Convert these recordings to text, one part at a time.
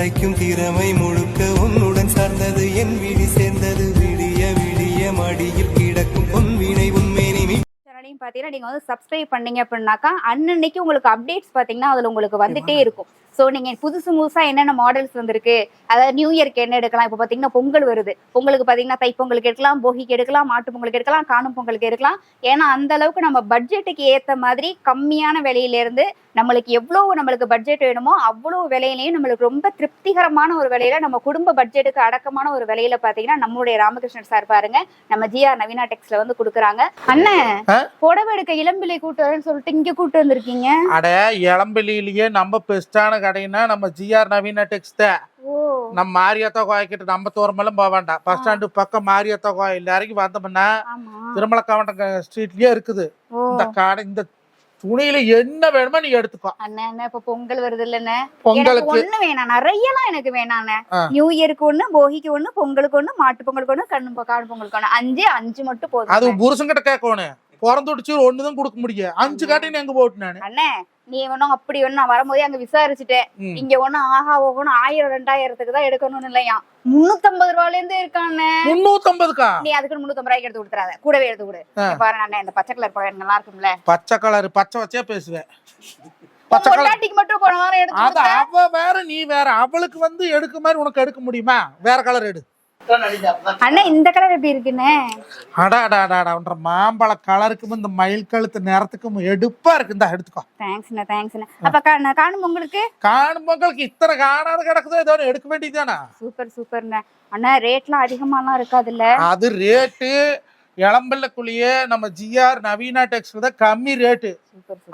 படைக்கும் திறமை முழுக்க உன்னுடன் சார்ந்தது என் விழி சேர்ந்தது விடிய விடிய மடியில் கிடக்கும் பொன்வினை உண்மேனி பாத்தீங்கன்னா நீங்க வந்து சப்ஸ்கிரைப் பண்ணீங்க அப்படின்னாக்கா அன்னன்னைக்கு உங்களுக்கு அப்டேட்ஸ் பாத்தீங்கன்னா அதுல உங்களுக்கு வந்துட்டே இருக்கும். ஸோ நீங்க புதுசா என்னென்ன மாடல்ஸ் வந்திருக்கு, அதாவது நியூ இயர்க்கு என்ன எடுக்கலாம். இப்போ பாத்தீங்கன்னா பொங்கல் வருது, பொங்கலுக்கு பாத்தீங்கன்னா தைப்பொங்கலுக்கு எடுக்கலாம், போகிக்கு எடுக்கலாம், மாட்டு பொங்கலுக்கு எடுக்கலாம், காணும் பொங்கலுக்கு எடுக்கலாம். ஏன்னா அந்த அளவுக்கு நம்ம பட்ஜெட்டுக்கு ஏத்த மாதிரி கம்மியான விலையில இருந்து நம்மளுக்கு எவ்வளவு நம்மளுக்கு பட்ஜெட் வேணுமோ அவ்வளவு விலையிலையும் நம்மளுக்கு ரொம்ப திருப்திகரமான ஒரு விலையில நம்ம குடும்ப பட்ஜெட்டுக்கு அடக்கமான ஒரு விலையில பாத்தீங்கன்னா நம்மளுடைய ராமகிருஷ்ணன் சார் பாருங்க நம்ம ஜிஆர் நவீனா டெக்ஸ்ல வந்து கொடுக்குறாங்க. அண்ணன் புடவை எடுக்க இளம்பிள்ளை கூட்டு வரேன்னு சொல்லிட்டு இங்க கூட்டு வந்திருக்கீங்க. அட இளம்பிள்ளையிலேயே நம்ம பெஸ்டான கடைன்னா நம்ம ஜிஆர் நவீனா டெக்ஸ் தான். நம்ம மாரியாத்தா கோயிக்கிட்ட நம்ம தூரமெல்லாம் போக வேண்டாம். பஸ் ஸ்டாண்டு பக்கம் மாரியாத்தா கோயில் இறங்கி வந்தோம்னா திருமலக்காவட்ட ஸ்ட்ரீட்லயே இருக்குது இந்த கடை. இந்த துணியில என்ன வேணுமோ நீ எடுத்துக்கோ. அண்ணா இப்ப பொங்கல் வருது இல்லன்னு, பொங்கலுக்கு ஒண்ணு வேணாம், நிறையலாம் எனக்கு வேணாம். நியூ இயருக்கு ஒண்ணு, போகிக்கு ஒண்ணு, பொங்கலுக்கு ஒண்ணு, மாட்டு பொங்கலுக்கு ஒண்ணு, காடு பொங்கலுக்கு ஒண்ணு, அஞ்சு மட்டும் போதும். அது புருஷன்கிட்ட கேட்கணும். பிறந்துடுச்சு ஒண்ணுதான் கொடுக்க முடியும். 5 காட்டி எங்க போட்டு நானு. அண்ணே நீ ஒன்னும் அப்படி ஒண்ணு நான் வரும்போதே அங்க விசாரிச்சுட்டேன். இங்க ஒண்ணும் ஆஹா ஓகணும் 1000-2000க்கு தான் எடுக்கணும்னு இல்லையா, 350 ரூபாயில இருந்து இருக்கானே. 350க்கா? நீ அதுக்கு 350 ரூபாய்க்கு எடுத்து கொடுத்துறாத, கூடவே எடுத்து கொடு. பாரு அண்ணே இந்த பச்சை கலர் புடவை நல்லா இருக்கும்ல. பச்சை கலர் பச்சை வச்சே பேசுவேன். பச்சை கலர் மட்டும் போன வாரம் எடுத்து. அது அவ வேற நீ வேற. அவளுக்கு வந்து எடுக்க மாதிரி உனக்கு எடுக்க முடியுமா? வேற கலர் எடு. அண்ணா இந்த கலர் எப்படி இருக்குன்னு? அடாடாடாடான்ற மாம்பழ கலருக்கும் இந்த மயில் கழுத்து நேரத்துக்கும் எடுப்பா இருக்கு. இந்த எடுத்துக்கோ. தேங்க்ஸ்ண்ணா தேங்க்ஸ்ண்ணா. அப்ப காணும் பொங்கலுக்கு? காணும் பொங்கலுக்கு இத்தனை காணாத கிடக்குதோ ஏதோ எடுக்க வேண்டியதானா? சூப்பர்ண்ணா. அண்ணா ரேட்லாம் அதிகமாலாம் இருக்காதுல்ல? அது ரேட்டு இளம்பிள்ளைக்குள்ளேயே நம்ம ஜிஆர் நவீனா டெக்ஸ்ல தான் கம்மி ரேட்டு.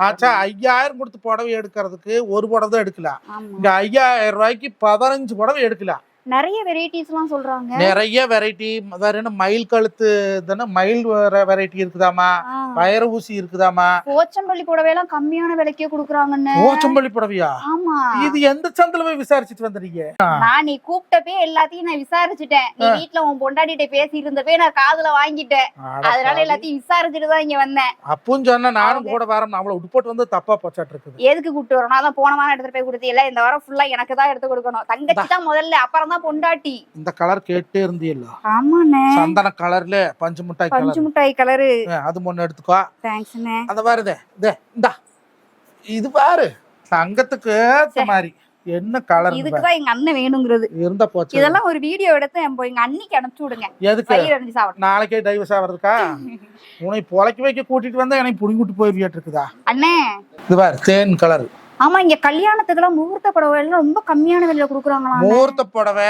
ஆச்சா 5000 கொடுத்து புடவை எடுக்கிறதுக்கு ஒரு புடவை தான் எடுக்கலாம். இங்க 5000 ரூபாய்க்கு 15 புடவை எடுக்கலாம். நிறைய வெரைட்டிஸ் எல்லாம் சொல்றாங்க. நிறைய வெரைட்டி வேற என்ன மயில் கழுத்து தானே, மயில் வெரைட்டி இருக்குதாமா, வயர ஊசி இருக்குதாமா. போச்சம்பள்ளி புடவை எல்லாம் கம்மியான விலைக்கே குடுக்குறாங்கன்னு. போச்சம்பள்ளி புடவையா? ஆமா. இது எந்த சந்தில போய் விசாரிச்சுட்டு வந்தீங்க? நான் நீ கூப்பிட்டப்பே எல்லாத்தையும் நான் விசாரிச்சுட்டேன். நீ வீட்டுல உன் பொண்டாட்டிட்ட பேசி இருந்தப்பே நான் காதுல வாங்கிட்டேன். அதனால எல்லாத்தையும் விசாரிச்சுட்டு தான் இங்க வந்தேன். அப்பவும் சொன்னா நானும் கூட வரேன். அவளை உட்போட்டு வந்து தப்பா போச்சாட்டு இருக்குது. எதுக்கு கூப்பிட்டு வரணும்? அதான் போன வாரம் எடுத்துட்டு போய் கொடுத்தீங்களா, இந்த வாரம் ஃபுல்லா எனக்கு தான் எடுத்து கொடுக்கணும். தங்கச்சி தான் முதல்ல, அப்புறம் தான் பொண்டாட்டி. இந்த கலர் கேட்டே இருந்தியல்ல? ஆமாண்ணே. சந்தன கலர்ல பஞ்சு மிட்டாய் கலர். அது ஒண்ணு எடுத்துக்கோ. தேங்க்ஸ்ண்ணே. அத பாருதே இந்தா இது பாரு தங்கத்துக்கு ஏத்த மாதிரி என்ன கலர். இதுக்குதான் எங்க அண்ணன் வேணுங்கிறது இருந்தா போச்சு. இதெல்லாம் ஒரு வீடியோ எடுத்து எங்க அண்ணிக்கு அனுப்பிச்சு விடுங்க. எதுக்கு? நாளைக்கே டைவர்ஸ் ஆவறதுக்கா? உன்னை பொழைக்க வைக்க கூட்டிட்டு வந்தா எனக்கு புடிங்கிட்டு போயிருவியாட்டு இருக்குதா அண்ணே? இது பாரு தேன் கலர். ஆமா இங்க கல்யாணத்துக்குலாம் முகூர்த்த புடவை எல்லாம் ரொம்ப கம்மியான விலையில குடுக்குறாங்களா? முகூர்த்த புடவை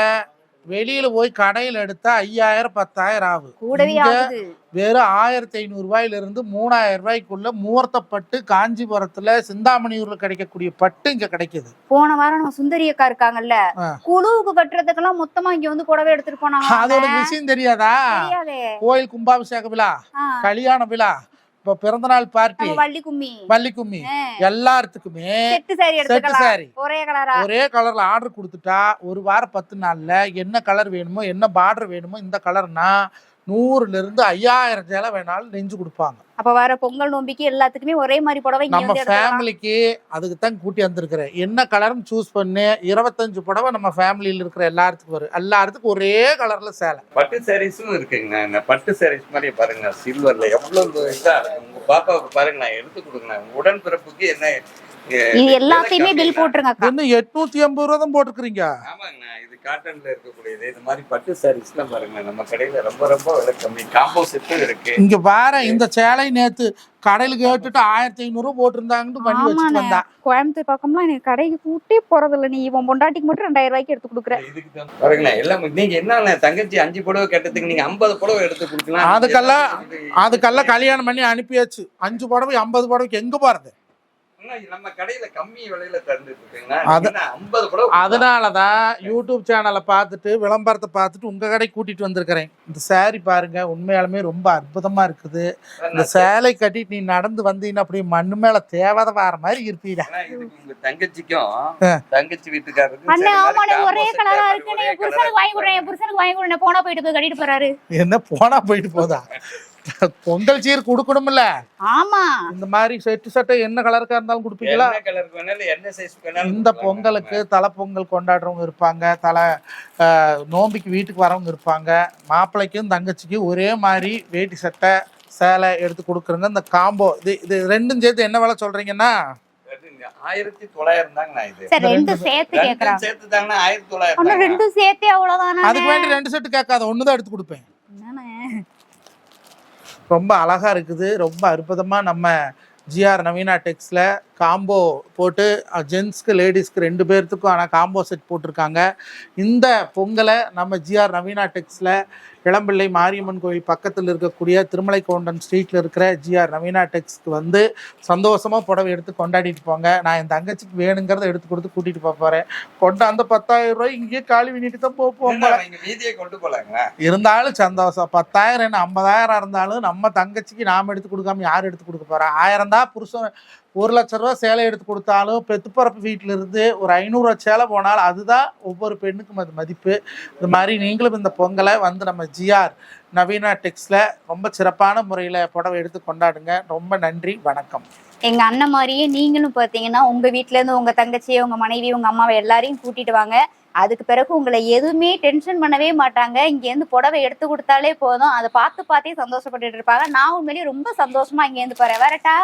வெளியில போய் கடையில எடுத்தா 5000-10,000 ஆகும். கூடவே ஆகுது. வெறும் 1500 ரூபாயில இருந்து 3000 ரூபாய்க்குள்ள முகூர்த்த பட்டு காஞ்சிபுரத்துல சிந்தாமணியூர்ல கிடைக்கக்கூடிய பட்டு இங்க கிடைக்குது. போன வாரம் நம்ம சுந்தரி அக்கா இருக்காங்கல்ல, குழுவுக்கு கட்டுறதுக்கெல்லாம் மொத்தமா இங்க வந்து புடவை எடுத்துட்டு போனாங்க. அதோட விஷயம் தெரியாதா? கோயில் கும்பாபிஷேக விழா, கல்யாண விழா, இப்ப பிறந்தநாள் பார்ட்டி, வள்ளி கும்மி எல்லாத்துக்குமே செட்டு சாரி ஒரே கலர்ல ஆர்டர் கொடுத்துட்டா 1 வாரம் 10 நாள்ல என்ன கலர் வேணுமோ என்ன பார்டர் வேணுமோ இந்த கலர்னா 100ல இருந்து 5000 சேலை வேணாலும் நெஞ்சு கொடுப்பாங்க. அப்ப வர பொங்கல் நோம்பிக்கு எல்லாத்துக்குமே ஒரே மாதிரி புடவை நம்ம ஃபேமிலிக்கு அதுக்கு தான் கூட்டி வந்திருக்கிறேன். என்ன கலர்னு சூஸ் பண்ணி 25 புடவை நம்ம ஃபேமிலியில இருக்கிற எல்லாத்துக்கும் வரும். எல்லாத்துக்கும் ஒரே கலர்ல சேலை. பட்டு சாரீஸும் இருக்குங்க. பட்டு சாரீஸ் மாதிரி பாருங்க, சில்வர்ல எவ்வளவு இதா உங்க பாப்பாவுக்கு பாருங்க, நான் எடுத்து கொடுங்க. உடன் பிறப்புக்கு என்ன இது எல்லாத்தையுமே பில் போட்டுருங்க. என்ன 880 ரூபா தான் போட்டுக்கிறீங்க? ஆமாங்கண்ணா, இது காட்டன்ல இருக்கக்கூடியது. இந்த மாதிரி பட்டு சாரீஸ்லாம் பாருங்க நம்ம கடையில ரொம்ப ரொம்ப விலை கம்மி. காம்போ செட்டும் இருக்கு. இங்க பாரு இந்த சேலை நேத்து கடையில கேட்டுட்டு 1500 ரூபா போட்டிருந்தாங்கன்னு பண்ணி வச்சுட்டு வந்தா. கோயம்புத்தூர் பக்கம்லாம் எனக்கு கடைக்கு கூட்டி போறதில்ல. நீ இவன் பொண்டாட்டிக்கு மட்டும் 2000 ரூபாய்க்கு எடுத்து கொடுக்குற. பாருங்கண்ணா எல்லாம் நீங்க என்ன தங்கச்சி 5 புடவை கேட்டதுக்கு நீங்க 50 புடவை எடுத்து கொடுக்கலாம். அதுக்கெல்லாம் கல்யாணம் பண்ணி அனுப்பியாச்சு. 5 புடவை 50 புடவைக்கு எங்க போறது? நம்ம கடையில கம்மி விலையில தந்துட்டு இருக்கீங்க. 50 புடவை. அதனாலதான் யூடியூப் சேனலை பார்த்துட்டு விளம்பரத்தை பார்த்துட்டு உங்க கடை கூட்டிட்டு வந்திருக்கிறேன். இந்த சாரி பாருங்க, உண்மையாலுமே ரொம்ப அற்புதமா இருக்குது. இந்த சேலை கட்டிட்டு நீ நடந்து வந்தீங்கன்னா அப்படி மண்ணு மேல தேவாத வார மாதிரி இருப்பீடா. உங்க தங்கச்சிக்கும் தங்கச்சி வீட்டுக்காரருக்கு ஒரே கலரா இருக்கு. புருஷனுக்கு வாங்கி கொடுறேன், புருஷனுக்கு வாங்கி கொடுறேன். போனா போயிட்டு போய் கட்டிட்டு போறாரு. என்ன போனா போயிட்டு போதா? பொங்கல் சீர் கொடுக்கணும்ல. ஆமா, இந்த மாதிரி செட்டு சட்டை என்ன கலருக்கா இருந்தாலும் கொடுப்பீங்களா? என்ன கலருக்கு வேணாலும் என்ன சைஸ் வேணாலும். இந்த பொங்கலுக்கு தலை பொங்கல் கொண்டாடுறவங்க இருப்பாங்க, நோம்பிக்கு வீட்டுக்கு வரவங்க இருப்பாங்க. மாப்பிள்ளைக்கும் தங்கச்சிக்கும் ஒரே மாதிரி வேட்டி சட்டை சேலை எடுத்து கொடுக்குறங்க. இந்த காம்போ இது ரெண்டும் சேர்த்து என்ன விலை சொல்றீங்கன்னா 1900 தாங்கண்ணா. இது சரி, ரெண்டும் சேர்த்து கேக்குறாங்க. சேர்த்து தாங்கண்ணா 1900. ரெண்டும் சேர்த்தே அவ்வளவுதானே? அதுக்கு வேண்டி 2 செட்டு கேட்காத, ஒண்ணுதான் எடுத்து கொடுப்பேன். ரொம்ப அழகா இருக்குது, ரொம்ப அற்புதமா நம்ம ஜிஆர் நவீனா டெக்ஸ்ல காம்போ போட்டு ஜென்ஸ்க்கு லேடிஸ்க்கு 2 பேர்த்துக்கும் ஆனால் காம்போ செட் போட்டிருக்காங்க. இந்த பொங்கலை நம்ம ஜிஆர் நவீனா டெக்ஸ்ல இளம்பிள்ளை மாரியம்மன் கோயில் பக்கத்தில் இருக்கக்கூடிய திருமலை கவுண்டன் ஸ்ட்ரீட்டில் இருக்கிற ஜிஆர் நவீனா டெக்ஸ்க்கு வந்து சந்தோஷமாக புடவை எடுத்து கொண்டாடிட்டு போங்க. நான் என் தங்கச்சிக்கு வேணுங்கிறத எடுத்து கொடுத்து கூட்டிகிட்டு போகிறேன். அந்த 10,000 ரூபாய் இங்கேயே காலி பண்ணிட்டு தான் போவோம். வீதியை கொண்டு போகலாங்களா? இருந்தாலும் சந்தோஷம். 10,000 என்ன 50,000 இருந்தாலும் நம்ம தங்கச்சிக்கு நாம் எடுத்து கொடுக்காம யார் எடுத்து கொடுக்க போகிறா? 1000 தான் புருஷன் 1 லட்ச ரூபா சேலை எடுத்து கொடுத்தாலும் பெத்துப்பரப்பு வீட்டில இருந்து ஒரு 500 ரூபா சேலை போனால் அதுதான் ஒவ்வொரு பெண்ணுக்கும் அது மதிப்பு. இந்த மாதிரி நீங்களும் இந்த பொங்கலை வந்து நம்ம ஜிஆர் நவீனா டெக்ஸ்ல ரொம்ப சிறப்பான முறையில் புடவை எடுத்து கொண்டாடுங்க. ரொம்ப நன்றி, வணக்கம். எங்க அண்ணன் மாதிரியே நீங்களும் பார்த்தீங்கன்னா உங்க வீட்ல இருந்து உங்க தங்கச்சி, உங்க மனைவி, உங்க அம்மாவை எல்லாரையும் கூட்டிட்டு வாங்க. அதுக்கு பிறகு உங்களை எதுவுமே டென்ஷன் பண்ணவே மாட்டாங்க. இங்கேருந்து புடவை எடுத்து கொடுத்தாலே போதும், அதை பார்த்தே சந்தோஷப்பட்டுட்டு இருப்பாங்க. நான் உண்மையிலேயே ரொம்ப சந்தோஷமா இங்கேருந்து போறேன். வரட்டா?